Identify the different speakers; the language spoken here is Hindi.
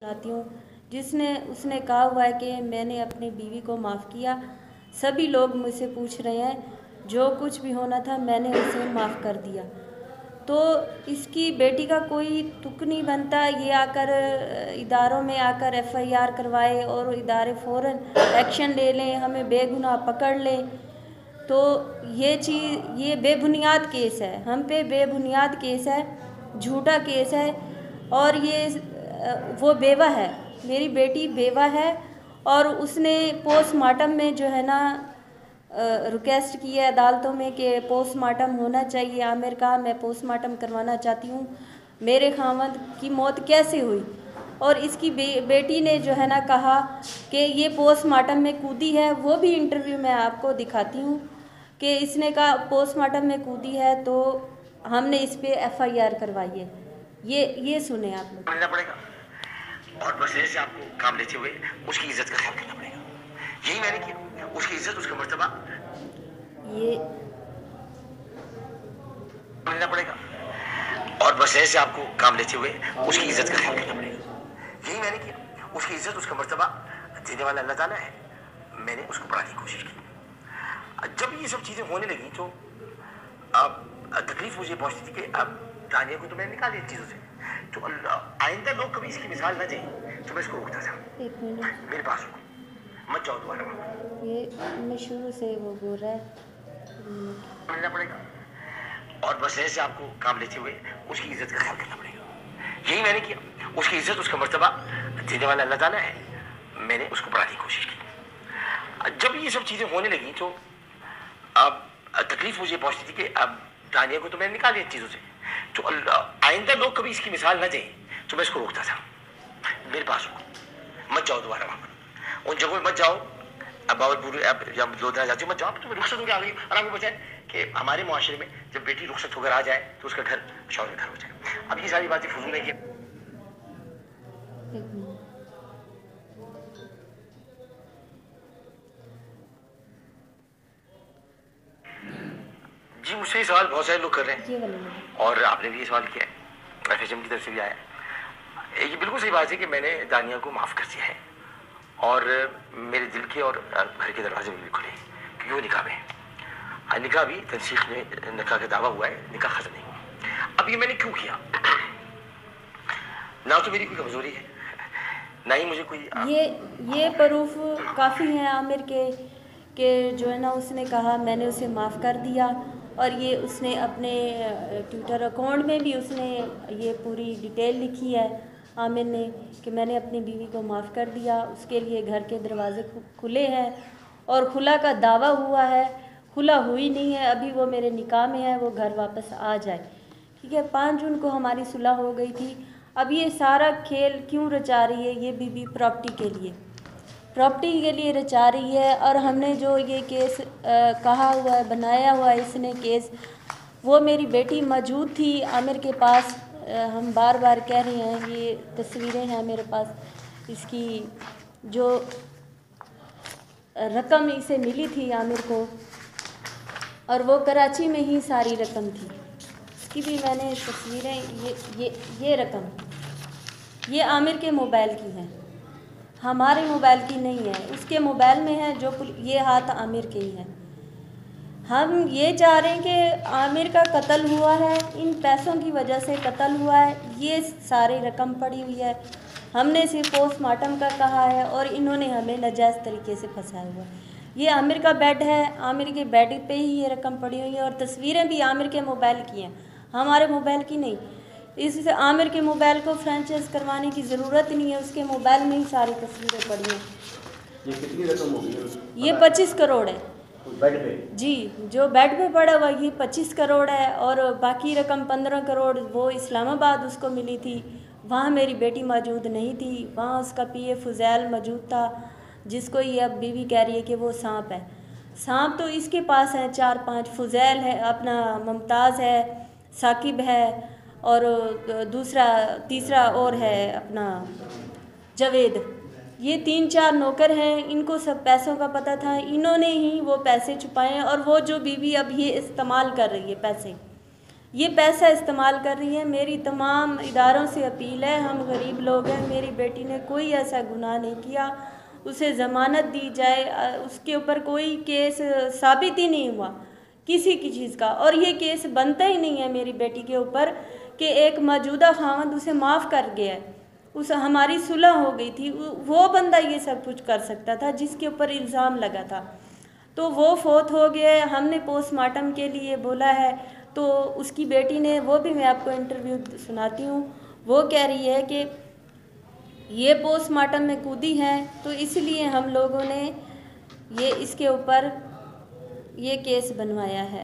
Speaker 1: चाहती हूँ जिसने उसने कहा हुआ है कि मैंने अपनी बीवी को माफ़ किया। सभी लोग मुझसे पूछ रहे हैं जो कुछ भी होना था मैंने उसे माफ़ कर दिया। तो इसकी बेटी का कोई तुक नहीं बनता ये आकर इदारों में आकर एफआईआर करवाए और इदारे फ़ौरन एक्शन ले लें, हमें बेगुनाह पकड़ लें। तो ये बेबुनियाद केस है, हम पे बेबुनियाद केस है, झूठा केस है। और ये वो बेवा है, मेरी बेटी बेवा है और उसने पोस्टमार्टम में जो है ना रिक्वेस्ट की है अदालतों में कि पोस्टमार्टम होना चाहिए। आमिर का मैं पोस्टमार्टम करवाना चाहती हूँ, मेरे खामद की मौत कैसे हुई। और इसकी बेटी ने जो है ना कहा कि ये पोस्टमार्टम में कूदी है। वो भी इंटरव्यू में आपको दिखाती हूँ कि इसने कहा पोस्टमार्टम में कूदी है तो हमने इस पर एफआईआर करवाई है। ये सुने आप लोग।
Speaker 2: मानना पड़ेगा और बस ऐसे आपको काम लेते हुए उसकी इज्जत का ख्याल करना पड़ेगा। यही मैंने किया, उसकी इज्जत, उसका मर्तबा
Speaker 1: ये
Speaker 2: मानना पड़ेगा और बस ऐसे आपको काम लेते हुए उसकी इज्जत का ख्याल करना पड़ेगा। यही मैंने किया, उसकी इज्जत, उसका मर्तबा देने वाला अल्लाह ताला है। मैंने उसको बढ़ाने की कोशिश की। जब ये सब चीजें होने लगी तो अब तकलीफ मुझे पहुंचती थी कि अब तानिया को तो मैंने निकाल दिया चीजों से, तो आइंदा लोग कभी इसकी मिसाल ना दें तो मैं इसको रोकता था।
Speaker 1: एक मिनट,
Speaker 2: मेरे पास रुको, मत जाओ दोबारा वहाँ।
Speaker 1: ये मैं शुरू से वो बोल रहा है।
Speaker 2: मानना पड़ेगा और बस ऐसे आपको काम लेते हुए उसकी इज्जत का ख्याल करना पड़ेगा। यही मैंने किया, उसकी इज्जत, उसका मर्तबा देने वाला अल्लाह ताला है। मैंने उसको बढ़ाने की कोशिश की। जब ये सब चीजें होने लगी तो अब तकलीफ मुझे पहुंचती थी कि अब तानिया को तो मैंने निकाल दिया चीजों से, तो आइंदा लोग कभी इसकी मिसाल ना दें तो मैं इसको रोकता था। मेरे पास रुको, मत जाओ दोबारा वहां पर, उन जगहों में मत जाओ। अब बावलपुर जब लोधरा जाती हूँ मत जाओ, तुम्हें रुखसत होकर आ गई। और आपको बचाए कि हमारे मुआशरे में जब बेटी रुखसत होकर आ जाए तो उसका घर शौहर घर हो जाए। अब ये सारी बातें फजूल है कि जी मुझसे ये सवाल बहुत सारे लोग कर रहे हैं और आपने भी ये सवाल किया है, एफएचएम की तरफ से भी आया है। ये बिल्कुल सही बात है कि मैंने दानिया को माफ़ कर दिया है और मेरे दिल के और घर के दरवाजे भी खुले क्योंकि वो निकाह में है। निकाह भी तनसीख में निकाह का दावा हुआ है, निकाह खत्म नहीं हुआ। अब ये मैंने क्यों किया? ना तो मेरी कोई कमजोरी है, ना ही मुझे कोई
Speaker 1: ये प्रूफ काफ़ी है आमिर के जो है ना उसने कहा मैंने उसे माफ़ कर दिया। और ये उसने अपने ट्विटर अकाउंट में भी उसने ये पूरी डिटेल लिखी है आमिर ने कि मैंने अपनी बीवी को माफ़ कर दिया। उसके लिए घर के दरवाजे खुले हैं और खुला का दावा हुआ है, खुला हुई नहीं है। अभी वो मेरे निकाह में है, वो घर वापस आ जाए। ठीक है, 5 जून को हमारी सुलह हो गई थी। अब ये सारा खेल क्यों रचा रही है? ये बीबी प्रॉपर्टी के लिए रचा रही है। और हमने जो ये केस कहा हुआ है, बनाया हुआ है इसने केस, वो मेरी बेटी मौजूद थी आमिर के पास। हम बार बार कह रहे हैं, ये तस्वीरें हैं मेरे पास, इसकी जो रकम इसे मिली थी आमिर को, और वो कराची में ही सारी रकम थी। इसकी भी मैंने तस्वीरें, ये रकम ये आमिर के मोबाइल की है, हमारे मोबाइल की नहीं है, उसके मोबाइल में है। जो ये हाथ आमिर के ही है। हम ये चाह रहे हैं कि आमिर का कत्ल हुआ है, इन पैसों की वजह से कत्ल हुआ है। ये सारी रकम पड़ी हुई है, हमने सिर्फ पोस्टमार्टम का कहा है और इन्होंने हमें नाजायज़ तरीके से फंसाया हुआ है। ये आमिर का बेड है, आमिर के बेड पे ही ये रकम पड़ी हुई है और तस्वीरें भी आमिर के मोबाइल की हैं, हमारे मोबाइल की नहीं। इससे आमिर के मोबाइल को फ्रेंचाइज करवाने की ज़रूरत ही नहीं है, उसके मोबाइल में ही सारी तस्वीरें पड़ी हैं।
Speaker 3: ये कितनी रकम होगी?
Speaker 1: ये 25 करोड़ है
Speaker 3: बेड पे?
Speaker 1: जी, जो बेड पे पड़ा हुआ ये 25 करोड़ है। और बाकी रकम 15 करोड़ वो इस्लामाबाद उसको मिली थी, वहाँ मेरी बेटी मौजूद नहीं थी, वहाँ उसका पीए फुजैल मौजूद था, जिसको ये अब बीवी कह रही है कि वो सांप है। सांप तो इसके पास है 4-5, फुजैल है, अपना मुमताज़ है, साकिब है और तीसरा और है अपना जावेद। ये 3-4 नौकर हैं, इनको सब पैसों का पता था, इन्होंने ही वो पैसे छुपाए हैं। और वो जो बीवी अब ये इस्तेमाल कर रही है पैसे, ये पैसा इस्तेमाल कर रही है। मेरी तमाम इदारों से अपील है, हम गरीब लोग हैं, मेरी बेटी ने कोई ऐसा गुनाह नहीं किया, उसे ज़मानत दी जाए। उसके ऊपर कोई केस साबित ही नहीं हुआ किसी की चीज़ का, और ये केस बनता ही नहीं है मेरी बेटी के ऊपर कि एक मौजूदा खावंद उसे माफ़ कर गया है। उस हमारी सुलह हो गई थी, वो बंदा ये सब कुछ कर सकता था जिसके ऊपर इल्ज़ाम लगा था। तो वो फोत हो गया, हमने पोस्टमार्टम के लिए बोला है। तो उसकी बेटी ने, वो भी मैं आपको इंटरव्यू सुनाती हूँ, वो कह रही है कि ये पोस्टमार्टम में कूदी है, तो इसलिए हम लोगों ने ये इसके ऊपर ये केस बनवाया है।